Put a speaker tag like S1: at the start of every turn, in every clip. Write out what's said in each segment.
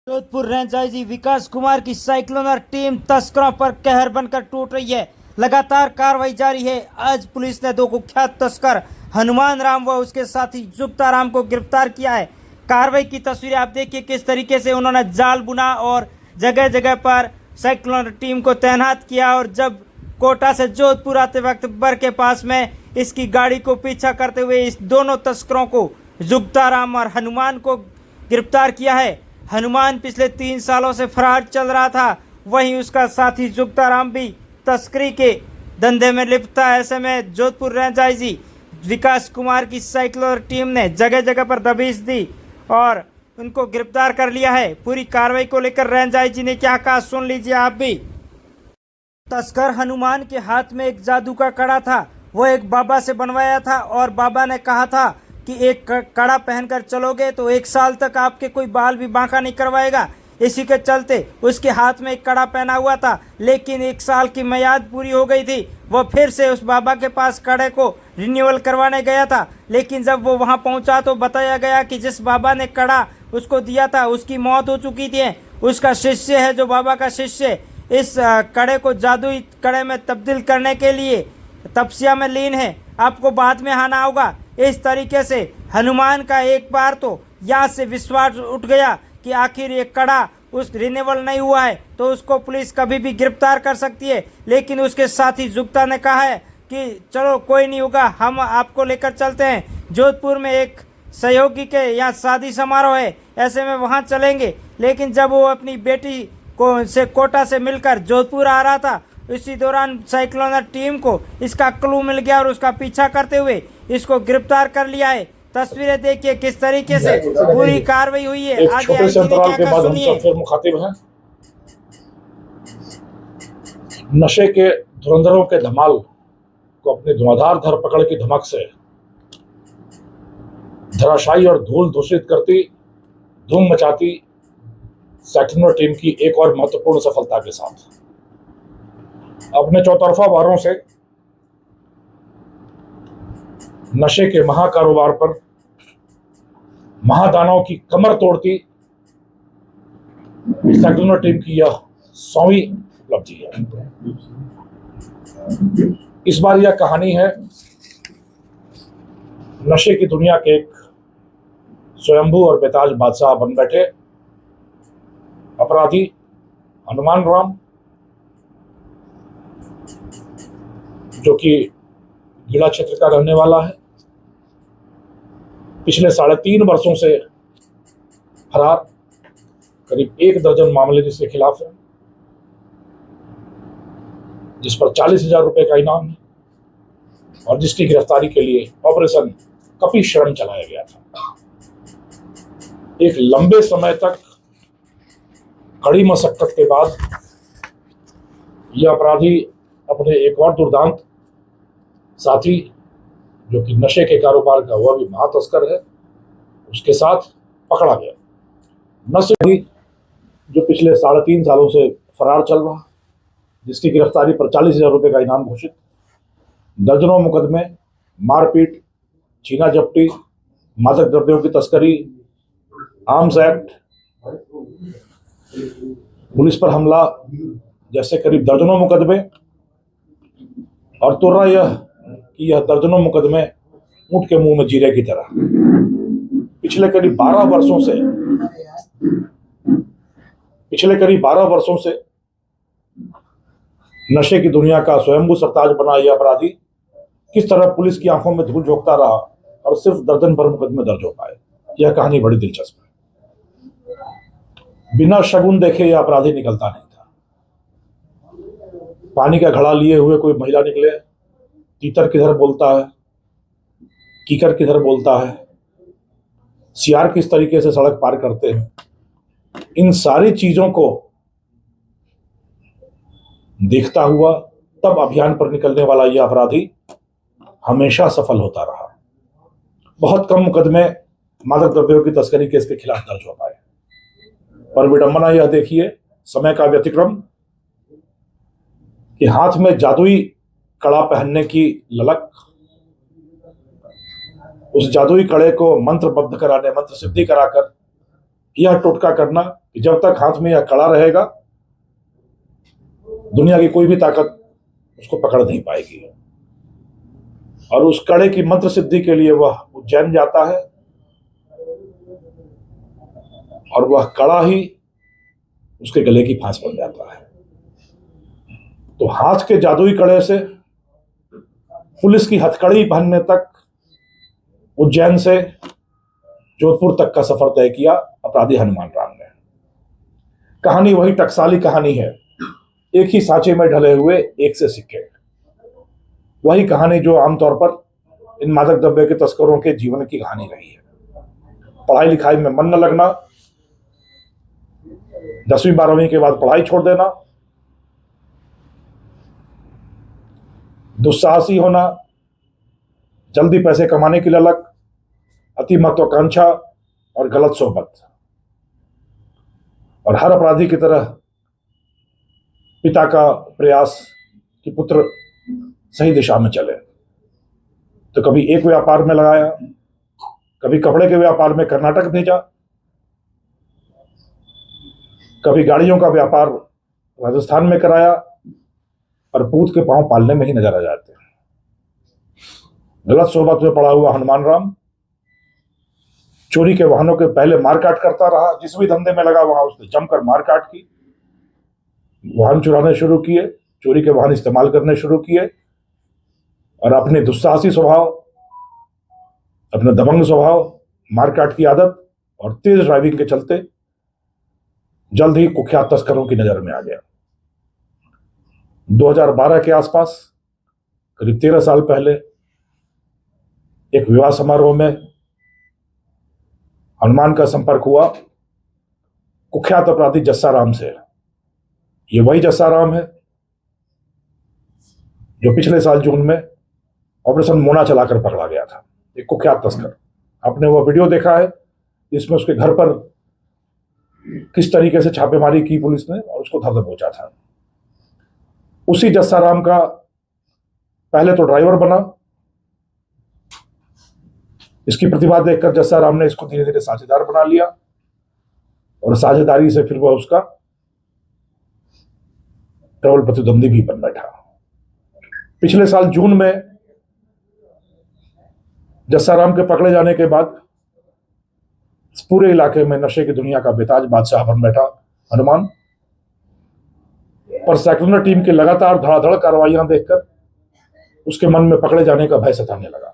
S1: Jodhpur range IG विकास कुमार की साइक्लोनर team तस्करों पर कहर बनकर टूट रही है। लगातार कार्रवाई जारी है। आज पुलिस ने दो कुख्यात तस्कर हनुमान राम व उसके साथी जुगता राम को गिरफ्तार किया है। कार्रवाई की तस्वीरें आप देखिए किस तरीके से उन्होंने जाल बुना और जगह जगह पर साइक्लोनर टीम को तैनात किया। और जब कोटा से जोधपुर आते वक्त बर के पास में इसकी गाड़ी को पीछा करते हुए इस दोनों तस्करों को जुगता राम और हनुमान को गिरफ्तार किया है। हनुमान पिछले 3 सालों से फरार चल रहा था, वहीं उसका साथी जुगता राम भी तस्करी के धंधे में लिप्त था। ऐसे में जोधपुर रेंज आईजी विकास कुमार की साइक्लोनर टीम ने जगह जगह पर दबिश दी और उनको गिरफ्तार कर लिया है। पूरी कार्रवाई को लेकर रेंज आईजी ने क्या कहा सुन लीजिए आप भी। तस्कर हनुमान के हाथ में एक जादू का कड़ा था, वो एक बाबा से बनवाया था और बाबा ने कहा था कि एक कड़ा पहनकर चलोगे तो 1 साल तक आपके कोई बाल भी बांका नहीं करवाएगा। इसी के चलते उसके हाथ में एक कड़ा पहना हुआ था, लेकिन 1 साल की मियाद पूरी हो गई थी। वो फिर से उस बाबा के पास कड़े को रिन्यूअल करवाने गया था, लेकिन जब वो वहां पहुंचा तो बताया गया कि जिस बाबा ने कड़ा उसको दिया था उसकी मौत हो चुकी थी। उसका शिष्य है जो बाबा का शिष्य इस कड़े को जादुई कड़े में तब्दील करने के लिए तपस्या में लीन है। आपको बाद में आना होगा। इस तरीके से हनुमान का एक बार तो यहाँ से विश्वास उठ गया कि आखिर ये कड़ा उस रिन्यूअल नहीं हुआ है तो उसको पुलिस कभी भी गिरफ्तार कर सकती है। लेकिन उसके साथी जुगता ने कहा है कि चलो कोई नहीं होगा, हम आपको लेकर चलते हैं। जोधपुर में एक सहयोगी के यहाँ शादी समारोह है, ऐसे में वहाँ चलेंगे। लेकिन जब वो अपनी बेटी को से कोटा से मिलकर जोधपुर आ रहा था, इसी दौरान साइक्लोनर टीम को इसका क्लू मिल गया और उसका पीछा करते हुए इसको गिरफ्तार कर लिया है। तस्वीरें देखिए किस तरीके से पूरी कार्रवाई हुई है। आगे
S2: छोटे से अंतराल के बाद हम सब फिर मुखातिब हैं। नशे के धुरंधरों के धमाल को अपनी धुआंधार धरपकड़ की धमक से धराशायी और धूल दूषित करती, धूम मचाती साइक्लोनर टीम की एक और महत्वपूर्ण सफलता के साथ अपने चौतरफा वारों से नशे के महाकारोबार पर महादानव की कमर तोड़ती साइक्लोनर टीम की यह 100वीं उपलब्धि है। इस बार यह कहानी है नशे की दुनिया के एक स्वयंभू और बेताज बादशाह बन बैठे अपराधी हनुमान राम, जो कि गीला क्षेत्र का रहने वाला है। पिछले 3.5 वर्षों से फरार, करीब 1 दर्जन मामले जिसके खिलाफ है, जिस पर 40,000 रुपए का इनाम है और जिसकी गिरफ्तारी के लिए ऑपरेशन कपी शरण चलाया गया था। एक लंबे समय तक कड़ी मशक्कत के बाद यह अपराधी अपने एक और दुर्दांत साथी, जो कि नशे के कारोबार का वह भी महातस्कर है, उसके साथ पकड़ा गया। नशे भी जो पिछले 3.5 सालों से फरार चल रहा, जिसकी गिरफ्तारी पर 40,000 रुपए का इनाम घोषित, दर्जनों मुकदमे, मारपीट, छीना झपटी, मादक द्रव्यों की तस्करी, आर्म्स एक्ट, पुलिस पर हमला जैसे करीब दर्जनों मुकदमे। और तुर्रा यह कि यह दर्जनों मुकदमे ऊंट के मुंह में जीरे की तरह पिछले करीब 12 वर्षों से नशे की दुनिया का स्वयंभू सरताज बना यह अपराधी किस तरह पुलिस की आंखों में धूल झोंकता रहा और सिर्फ दर्जन भर मुकदमे दर्ज हो पाए। यह कहानी बड़ी दिलचस्प है। बिना शगुन देखे यह अपराधी निकलता नहीं था। पानी का घड़ा लिए हुए कोई महिला निकले, तीतर किधर बोलता है, कीकर किधर बोलता है, सियार किस तरीके से सड़क पार करते हैं, इन सारी चीजों को देखता हुआ तब अभियान पर निकलने वाला यह अपराधी हमेशा सफल होता रहा। बहुत कम मुकदमे मादक द्रव्यों की तस्करी के इसके खिलाफ दर्ज हो पाए। पर विडंबना यह देखिए, समय का व्यतिक्रम, कि हाथ में जादुई कड़ा पहनने की ललक, उस जादुई कड़े को मंत्रबद्ध कराने, मंत्र सिद्धि कराकर यह टोटका करना कि जब तक हाथ में यह कड़ा रहेगा, दुनिया की कोई भी ताकत उसको पकड़ नहीं पाएगी। और उस कड़े की मंत्र सिद्धि के लिए वह उज्जैन जाता है और वह कड़ा ही उसके गले की फांस बन जाता है। तो हाथ के जादुई कड़े से पुलिस की हथकड़ी पहनने तक उज्जैन से जोधपुर तक का सफर तय किया अपराधी हनुमान राम ने। कहानी वही टकसाली कहानी है, एक ही सांचे में ढले हुए एक से सिक्के। वही कहानी जो आमतौर पर इन मादक द्रव्य के तस्करों के जीवन की कहानी रही है। पढ़ाई लिखाई में मन न लगना, 10वीं 12वीं के बाद पढ़ाई छोड़ देना, दुस्साहसी होना, जल्दी पैसे कमाने की ललक, अति महत्वाकांक्षा और गलत सोहबत, और हर अपराधी की तरह पिता का प्रयास कि पुत्र सही दिशा में चले। तो कभी एक व्यापार में लगाया, कभी कपड़े के व्यापार में कर्नाटक भेजा, कभी गाड़ियों का व्यापार राजस्थान में कराया, और पूत के पांव पालने में ही नजर आ जाते हैं। गलत सोहबत में पड़ा हुआ हनुमान राम चोरी के वाहनों के पहले मारकाट करता रहा। जिस भी धंधे में लगा वहां उसने जमकर मारकाट की, वाहन चुराने शुरू किए, चोरी के वाहन इस्तेमाल करने शुरू किए, और अपने दुस्साहसी स्वभाव, अपने दबंग स्वभाव, मारकाट की आदत और तेज ड्राइविंग के चलते जल्द ही कुख्यात तस्करों की नजर में आ गया। 2012 के आसपास, करीब 13 साल पहले, एक विवाह समारोह में हनुमान का संपर्क हुआ कुख्यात अपराधी जस्सा राम से। ये वही जस्सा राम है जो पिछले साल जून में ऑपरेशन मोना चलाकर पकड़ा गया था, एक कुख्यात तस्कर। आपने वो वीडियो देखा है जिसमें उसके घर पर किस तरीके से छापेमारी की पुलिस ने और उसको धर दबोचा था। उसी जस्सा राम का पहले तो ड्राइवर बना। इसकी प्रतिभा देखकर जस्सा राम ने इसको धीरे धीरे साझेदार बना लिया, और साझेदारी से फिर वह उसका ट्रबल प्रतिद्वंदी भी बन बैठा। पिछले साल जून में जस्सा राम के पकड़े जाने के बाद इस पूरे इलाके में नशे की दुनिया का बेताज बादशाह बन बैठा हनुमान। पर साइक्लोनर टीम की लगातार धड़ाधड़ कार्रवाइयां देखकर उसके मन में पकड़े जाने का भय सताने लगा।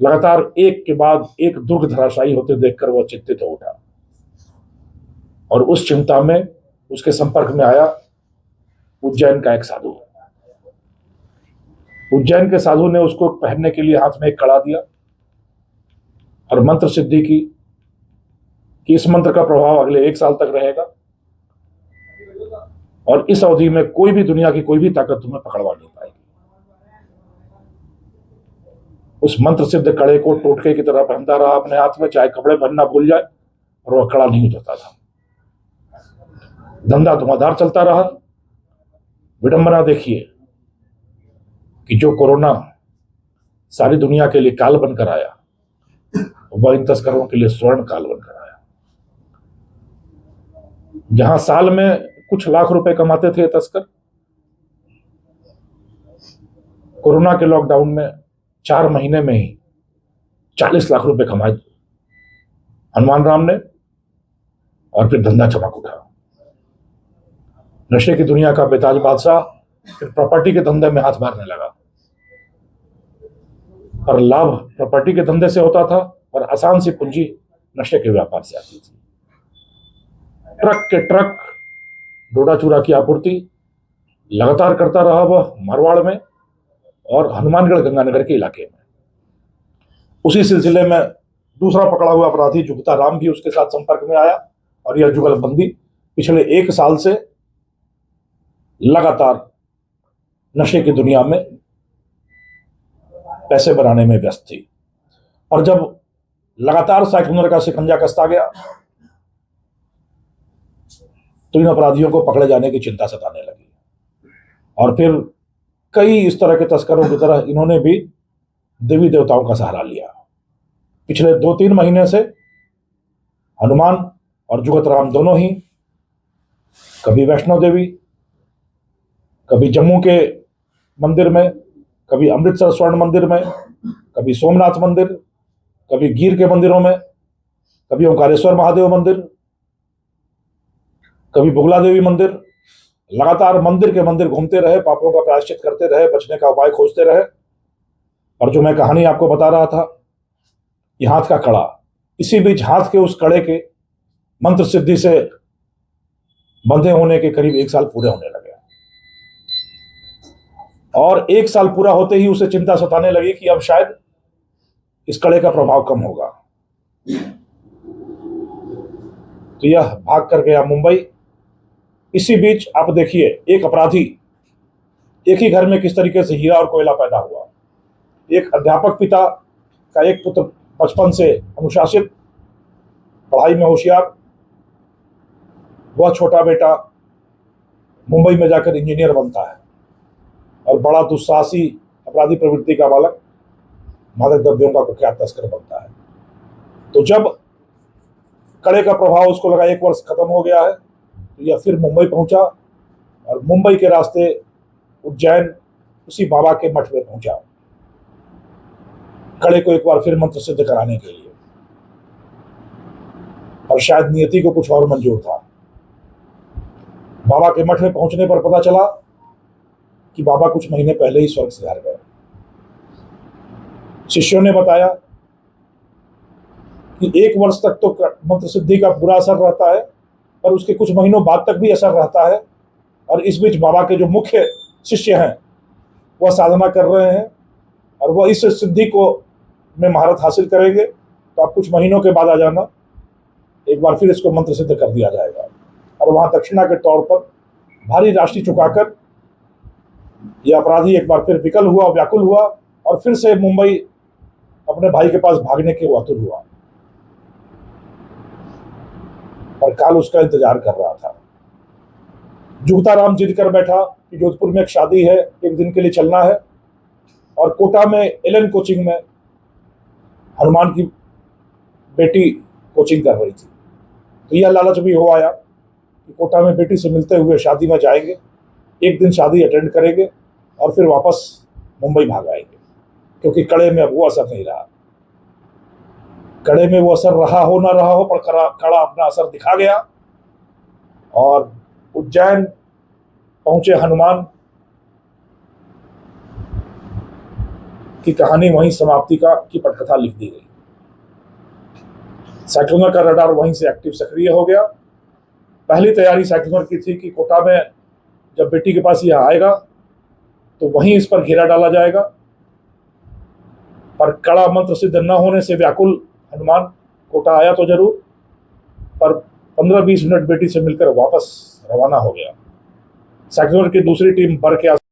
S2: लगातार एक के बाद एक दुर्ग धराशायी होते देखकर वह चिंतित हो उठा, और उस चिंता में उसके संपर्क में आया उज्जैन का एक साधु। उज्जैन के साधु ने उसको पहनने के लिए हाथ में एक कड़ा दिया और मंत्र सिद्धि की कि इस मंत्र का प्रभाव अगले 1 साल तक रहेगा, और इस अवधि में कोई भी दुनिया की कोई भी ताकत तुम्हें पकड़वा नहीं पाएगी। उस मंत्र सिद्ध कड़े को टोटके की तरह पहनता रहा अपने हाथ में, चाहे कपड़े पहनना भूल जाए, और वह कड़ा नहीं उतरता था। धंधा धुआंधार चलता रहा। विडंबना देखिए कि जो कोरोना सारी दुनिया के लिए काल बनकर आया, वह इन तस्करों के लिए स्वर्ण काल बनकर आया। जहां साल में कुछ लाख रुपए कमाते थे तस्कर, कोरोना के लॉकडाउन में 4 महीने में ही 40 लाख रुपए कमाए हनुमान राम ने, और फिर धंधा चमक उठा। नशे की दुनिया का बेताज बादशाह फिर प्रॉपर्टी के धंधे में हाथ मारने लगा, और लाभ प्रॉपर्टी के धंधे से होता था और आसान सी पूंजी नशे के व्यापार से आती थी। ट्रक के ट्रक डोडा चूरा की आपूर्ति लगातार करता रहा वह मारवाड़ में और हनुमानगढ़ गंगानगर के इलाके में। उसी सिलसिले में दूसरा पकड़ा हुआ अपराधी जुगता राम भी उसके साथ संपर्क में आया, और यह जुगलबंदी पिछले 1 साल से लगातार नशे की दुनिया में पैसे बनाने में व्यस्त थी। और जब लगातार साइक्लोनर का शिकंजा कसता गया तो इन अपराधियों को पकड़े जाने की चिंता सताने लगी, और फिर कई इस तरह के तस्करों की तरह इन्होंने भी देवी देवताओं का सहारा लिया। पिछले 2-3 महीने से हनुमान और जुगत राम दोनों ही कभी वैष्णो देवी, कभी जम्मू के मंदिर में, कभी अमृतसर स्वर्ण मंदिर में, कभी सोमनाथ मंदिर, कभी गिर के मंदिरों में, कभी ओंकारेश्वर महादेव मंदिर, कभी बुगला देवी मंदिर। लगातार मंदिर के मंदिर घूमते रहे, पापों का प्रायश्चित करते रहे, बचने का उपाय खोजते रहे। और जो मैं कहानी आपको बता रहा था, ये हाथ का कड़ा, इसी बीच हाथ के उस कड़े के मंत्र सिद्धि से बंधे होने के करीब 1 साल पूरे होने लगे। और 1 साल पूरा होते ही उसे चिंता सताने लगी कि अब शायद इस कड़े का प्रभाव कम होगा। तो यह भाग कर गया मुंबई। इसी बीच आप देखिए, एक अपराधी, एक ही घर में किस तरीके से हीरा और कोयला पैदा हुआ। एक अध्यापक पिता का एक पुत्र, बचपन से अनुशासित, पढ़ाई में होशियार, वह छोटा बेटा मुंबई में जाकर इंजीनियर बनता है और बड़ा दुस्साहसी अपराधी प्रवृत्ति का बालक मादक द्रव्यों का कुख्यात तस्कर बनता है। तो जब कड़े का प्रभाव उसको लगा 1 वर्ष खत्म हो गया है, तो यह फिर मुंबई पहुंचा और मुंबई के रास्ते उज्जैन उसी बाबा के मठ में पहुंचा, कड़े को एक बार फिर मंत्र सिद्ध कराने के लिए। और शायद नियति को कुछ और मंजूर था। बाबा के मठ में पहुंचने पर पता चला कि बाबा कुछ महीने पहले ही स्वर्ग सिधार गए। शिष्यों ने बताया कि 1 वर्ष तक तो मंत्र सिद्धि का बुरा असर रहता है, पर उसके कुछ महीनों बाद तक भी असर रहता है। और इस बीच बाबा के जो मुख्य शिष्य हैं वह साधना कर रहे हैं और वह इस सिद्धि को में महारत हासिल करेंगे। तो आप कुछ महीनों के बाद आ जाना, एक बार फिर इसको मंत्र सिद्ध कर दिया जाएगा। और वहां दक्षिणा के तौर पर भारी राशि चुकाकर यह अपराधी एक बार फिर विकल हुआ, व्याकुल हुआ और फिर से मुंबई अपने भाई के पास भागने के वो आतुर हुआ। और काल उसका इंतजार कर रहा था। जुगताराम जिद कर बैठा कि जोधपुर में एक शादी है, 1 दिन के लिए चलना है। और कोटा में एलन कोचिंग में हनुमान की बेटी कोचिंग कर रही थी। तो यह लालच भी हो आया कि कोटा में बेटी से मिलते हुए शादी में जाएंगे, 1 दिन शादी अटेंड करेंगे और फिर वापस मुंबई भाग आएंगे, क्योंकि कड़े में अब वो असर नहीं रहा। कड़े में वो असर रहा हो ना रहा हो, पर कड़ा अपना असर दिखा गया और उज्जैन पहुंचे हनुमान की कहानी वहीं समाप्ति की पटकथा लिख दी गई। साइक्लोनर का रडार वहीं से एक्टिव सक्रिय हो गया। पहली तैयारी साइक्लोनर की थी कि कोटा में जब बेटी के पास यह आएगा तो वहीं इस पर घेरा डाला जाएगा। पर कड़ा मंत्र सिद्ध न होने से व्याकुल हनुमान कोटा आया तो जरूर, पर 15-20 मिनट बेटी से मिलकर वापस रवाना हो गया। साइक्लोनर की दूसरी टीम बर के